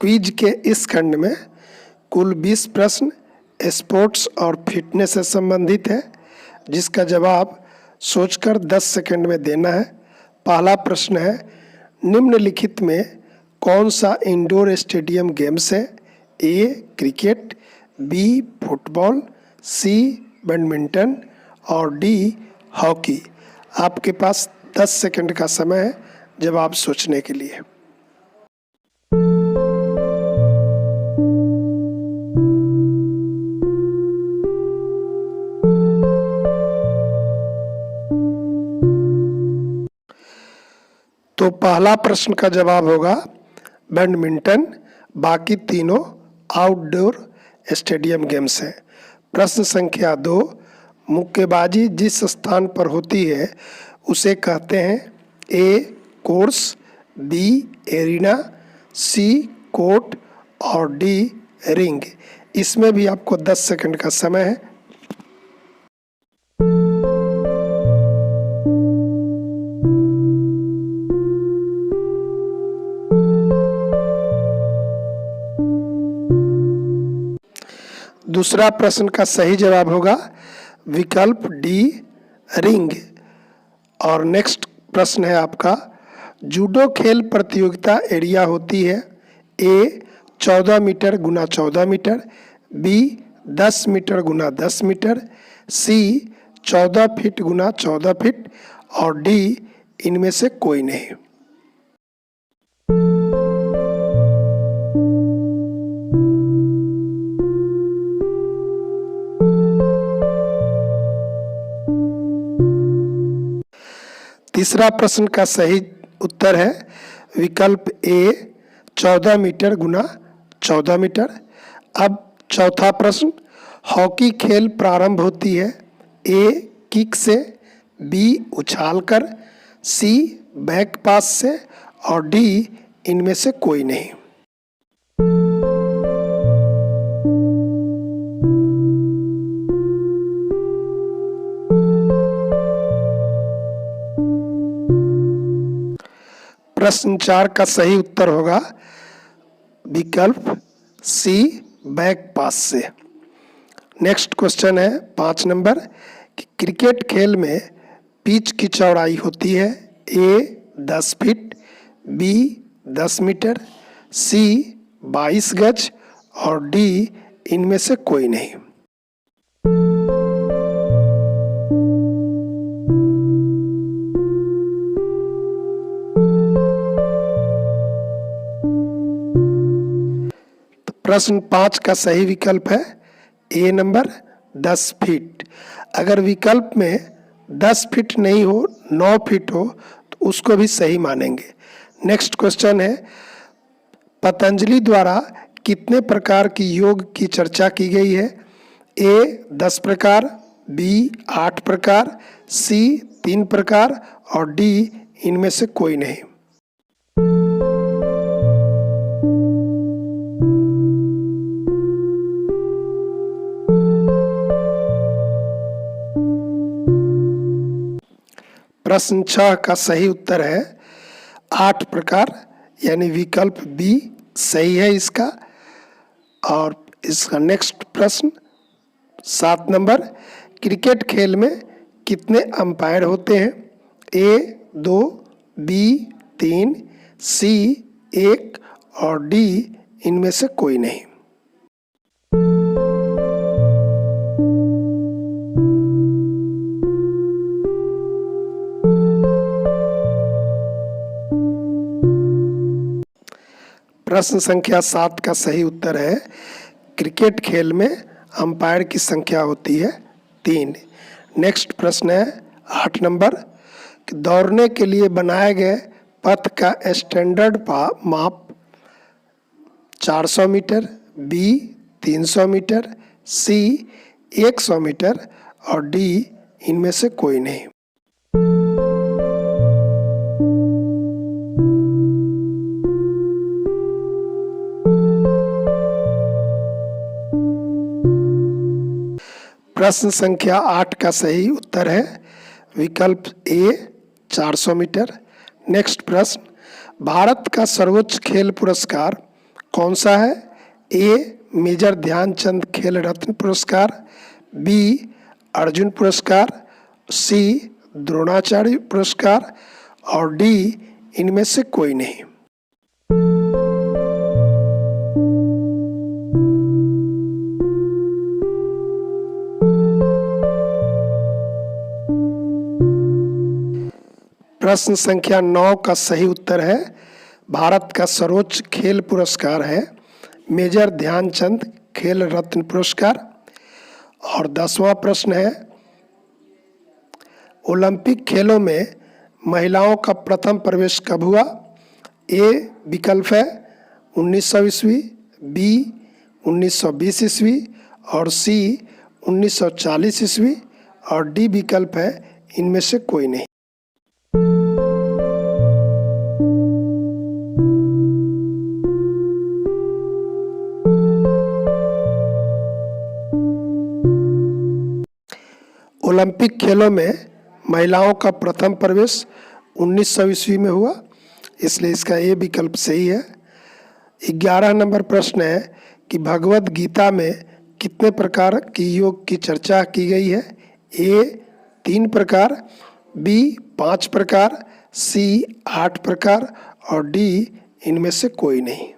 Quiz के इस खंड में कुल 20 प्रश्न स्पोर्ट्स और फिटनेस से संबंधित है, जिसका जवाब सोचकर 10 सेकंड में देना है। पहला प्रश्न है, निम्नलिखित में कौन सा इंडोर स्टेडियम गेम्स है? ए क्रिकेट, बी फुटबॉल, सी बैडमिंटन और डी हॉकी। आपके पास 10 सेकंड का समय है जवाब सोचने के लिए। तो पहला प्रश्न का जवाब होगा बैडमिंटन, बाकी तीनों आउटडोर स्टेडियम गेम्स हैं। प्रश्न संख्या 2, मुक्केबाजी जिस स्थान पर होती है उसे कहते हैं? ए कोर्स, बी एरिना, सी कोर्ट और डी रिंग। इसमें भी आपको 10 सेकंड का समय है। दूसरा प्रश्न का सही जवाब होगा विकल्प डी रिंग। और नेक्स्ट प्रश्न है आपका, जूडो खेल प्रतियोगिता एरिया होती है? ए 14 मीटर गुना 14 मीटर, बी 10 मीटर गुना 10 मीटर, सी 14 फीट गुना 14 फीट और डी इनमें से कोई नहीं। तीसरा प्रश्न का सही उत्तर है विकल्प ए 14 मीटर गुना 14 मीटर। अब चौथा प्रश्न, हॉकी खेल प्रारंभ होती है? ए किक से, बी उछाल कर, सी बैक पास से और डी इनमें से कोई नहीं। प्रश्न 4 का सही उत्तर होगा विकल्प सी बैक पास से। नेक्स्ट क्वेश्चन है 5 नंबर कि क्रिकेट खेल में पिच की चौड़ाई होती है? ए 10 फीट, बी 10 मीटर, सी 22 गज और डी इनमें से कोई नहीं। प्रश्न 5 का सही विकल्प है ए नंबर 10 फीट। अगर विकल्प में 10 फीट नहीं हो, 9 फीट हो तो उसको भी सही मानेंगे। नेक्स्ट क्वेश्चन है, पतंजलि द्वारा कितने प्रकार की योग की चर्चा की गई है? ए 10 प्रकार, बी 8 प्रकार, सी 3 प्रकार और डी इनमें से कोई नहीं। प्रश्न 6 का सही उत्तर है 8 प्रकार, यानी विकल्प बी सही है इसका। और इसका नेक्स्ट प्रश्न 7 नंबर, क्रिकेट खेल में कितने अंपायर होते हैं? ए 2, बी 3, सी 1 और डी इनमें से कोई नहीं। प्रश्न संख्या 7 का सही उत्तर है क्रिकेट खेल में अंपायर की संख्या होती है 3। नेक्स्ट प्रश्न है 8 नंबर कि दौड़ने के लिए बनाए गए पथ का स्टैंडर्ड माप 400 मीटर, बी 300 मीटर, सी 100 मीटर और डी इनमें से कोई नहीं। प्रश्न संख्या 8 का सही उत्तर है विकल्प ए 400 मीटर। नेक्स्ट प्रश्न, भारत का सर्वोच्च खेल पुरस्कार कौन सा है? ए मेजर ध्यानचंद खेल रत्न पुरस्कार, बी अर्जुन पुरस्कार, सी द्रोणाचार्य पुरस्कार और डी इनमें से कोई नहीं। प्रश्न संख्या 9 का सही उत्तर है भारत का सर्वोच्च खेल पुरस्कार है मेजर ध्यानचंद खेल रत्न पुरस्कार। और 10वां प्रश्न है ओलंपिक खेलों में महिलाओं का प्रथम प्रवेश कब हुआ? ए विकल्प है 1900 ईस्वी, बी 1920 ईस्वी और सी 1940 ईस्वी और डी विकल्प है इनमें से कोई नहीं। ओलंपिक खेलों में महिलाओं का प्रथम प्रवेश 1900 ईस्वी में हुआ, इसलिए इसका ए विकल्प सही है। 11 नंबर प्रश्न है कि भगवत गीता में कितने प्रकार की योग की चर्चा की गई है? ए 3 प्रकार, बी 5 प्रकार, सी 8 प्रकार और डी इनमें से कोई नहीं।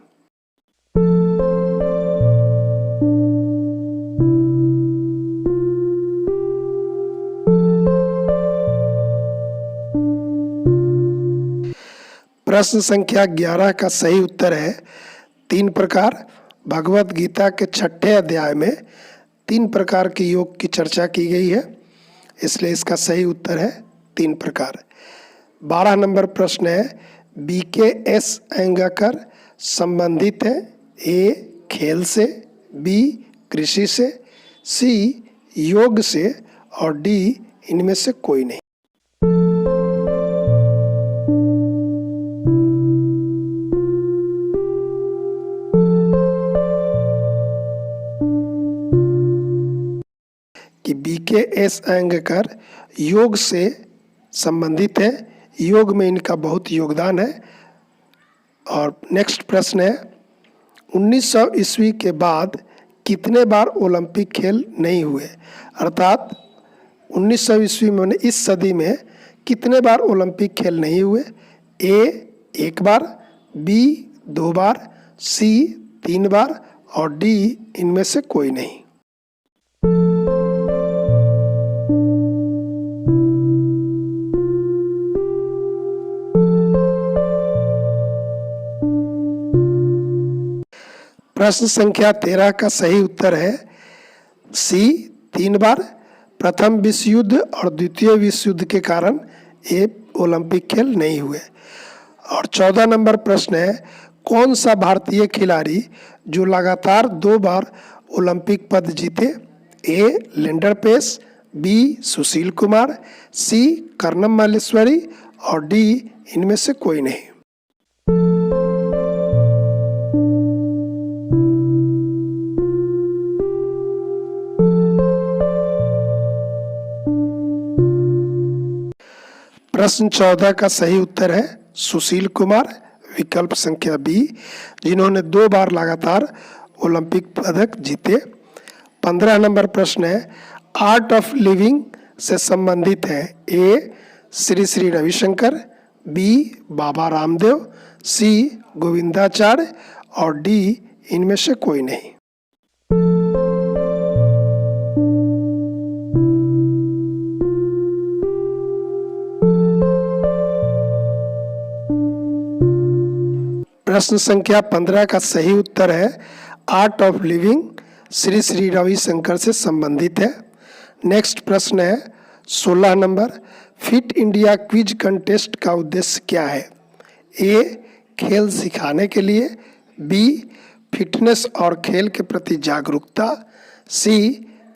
प्रश्न संख्या 11 का सही उत्तर है 3 प्रकार। भगवत गीता के 6ठे अध्याय में 3 प्रकार के योग की चर्चा की गई है, इसलिए इसका सही उत्तर है 3 प्रकार। 12 नंबर प्रश्न है BKS एंगाकर संबंधित है ए खेल से, बी कृषि से, सी योग से और डी इनमें से कोई नहीं। कि BKS एंगाकर योग से संबंधित है, योग में इनका बहुत योगदान है। और नेक्स्ट प्रश्न है 1900 ईस्वी के बाद कितने बार ओलंपिक खेल नहीं हुए? अर्थात 1900 ईस्वी में इस सदी में कितने बार ओलंपिक खेल नहीं हुए? ए 1 बार, बी 2 बार, सी 3 बार और डी इनमें से कोई नहीं। प्रश्न संख्या 13 का सही उत्तर है सी 3 बार। प्रथम विश्व युद्ध और द्वितीय विश्व युद्ध के कारण ये ओलंपिक खेल नहीं हुए। और 14 नंबर प्रश्न है कौन सा भारतीय खिलाड़ी जो लगातार 2 बार ओलंपिक पद जीते? ए Lindner pace, B Sushil Kumar, सी कर्णम मल्लेश्वरी और डी इनमें से कोई नहीं। प्रश्न 14 का सही उत्तर है सुशील कुमार, विकल्प संख्या बी, जिन्होंने 2 बार लगातार ओलंपिक पदक जीते। 15 नंबर प्रश्न है आर्ट ऑफ लिविंग से संबंधित है ए श्री श्री रविशंकर, बी बाबा रामदेव, सी गोविंदाचार्य और डी इनमें से कोई नहीं। प्रश्न संख्या 15 का सही उत्तर है art of living Shri Shri Ravishankar से संबंधित है। नेक्स्ट प्रश्न है 16 number fit India quiz contest का उद्देश्य क्या है? ए खेल सिखाने के लिए, बी फिटनेस और खेल के प्रति जागरूकता, सी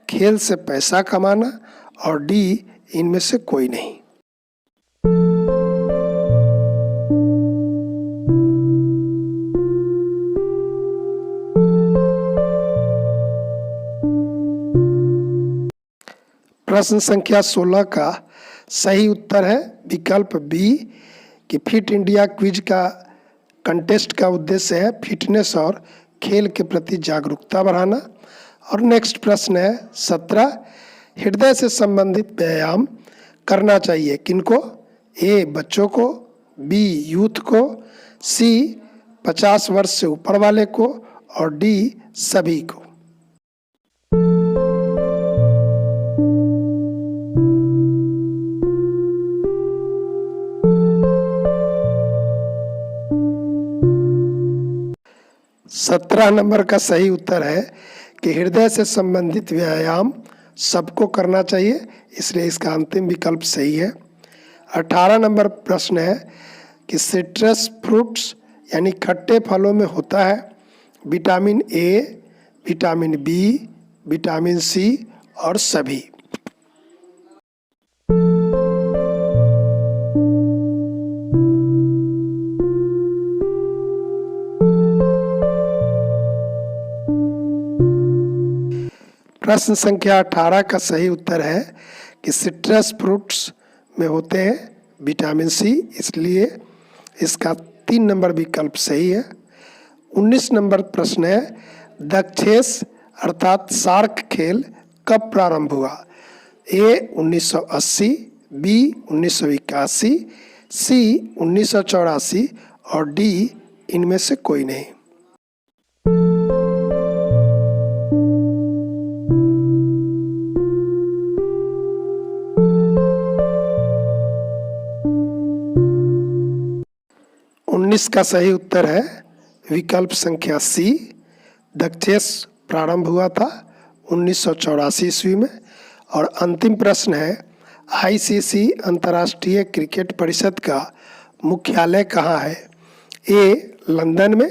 खेल से पैसा कमाना और डी इनमें से कोई नहीं। प्रश्न संख्या 16 का सही उत्तर है विकल्प बी कि फिट इंडिया क्विज का कंटेस्ट का उद्देश्य है फिटनेस और खेल के प्रति जागरूकता बढ़ाना। और नेक्स्ट प्रश्न है 17, हृदय से संबंधित व्यायाम करना चाहिए किनको? ए बच्चों को, बी यूथ को, सी 50 वर्ष से ऊपर वाले को और डी सभी को। सत्रह नंबर का सही उत्तर है कि हृदय से संबंधित व्यायाम सबको करना चाहिए, इसलिए इसका अंतिम विकल्प सही है। 18 नंबर प्रश्न है कि सिट्रस फ्रूट्स यानी खट्टे फलों में होता है vitamin A, vitamin B, vitamin C और सभी। प्रश्न संख्या 18 का सही उत्तर है कि सिट्रस फ्रूट्स में होते हैं विटामिन सी, इसलिए इसका 3 नंबर विकल्प सही है। 19 नंबर प्रश्न है दक्षेस अर्थात सार्क खेल कब प्रारंभ हुआ? ए 1980, बी 1981, सी 1984 और डी इनमें से कोई नहीं। का सही उत्तर है विकल्प संख्या सी, दक्षेस प्रारंभ हुआ था 1984 ईस्वी में। और अंतिम प्रश्न है आईसीसी अंतर्राष्ट्रीय क्रिकेट परिषद का मुख्यालय कहाँ है? ए लंदन में,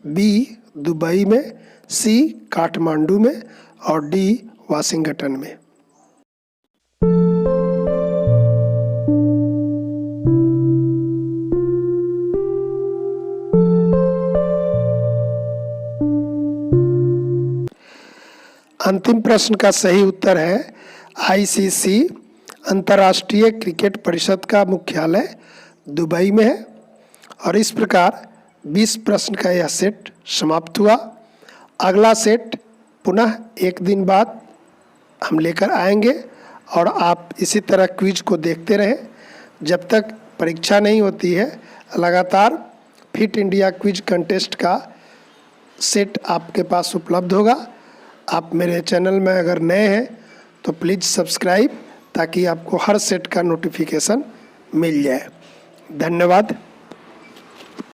बी दुबई में, सी काठमांडू में और डी वाशिंगटन में। अंतिम प्रश्न का सही उत्तर है आईसीसी अंतर्राष्ट्रीय क्रिकेट परिषद का मुख्यालय दुबई में है। और इस प्रकार 20 प्रश्न का यह सेट समाप्त हुआ। अगला सेट पुनः एक दिन बाद हम लेकर आएंगे और आप इसी तरह क्विज को देखते रहें। जब तक परीक्षा नहीं होती है लगातार फिट इंडिया क्विज कंटेस्ट का सेट आपके पास उपलब्ध होगा। आप मेरे चैनल में अगर नए हैं तो प्लीज़ सब्सक्राइब, ताकि आपको हर सेट का नोटिफिकेशन मिल जाए। धन्यवाद।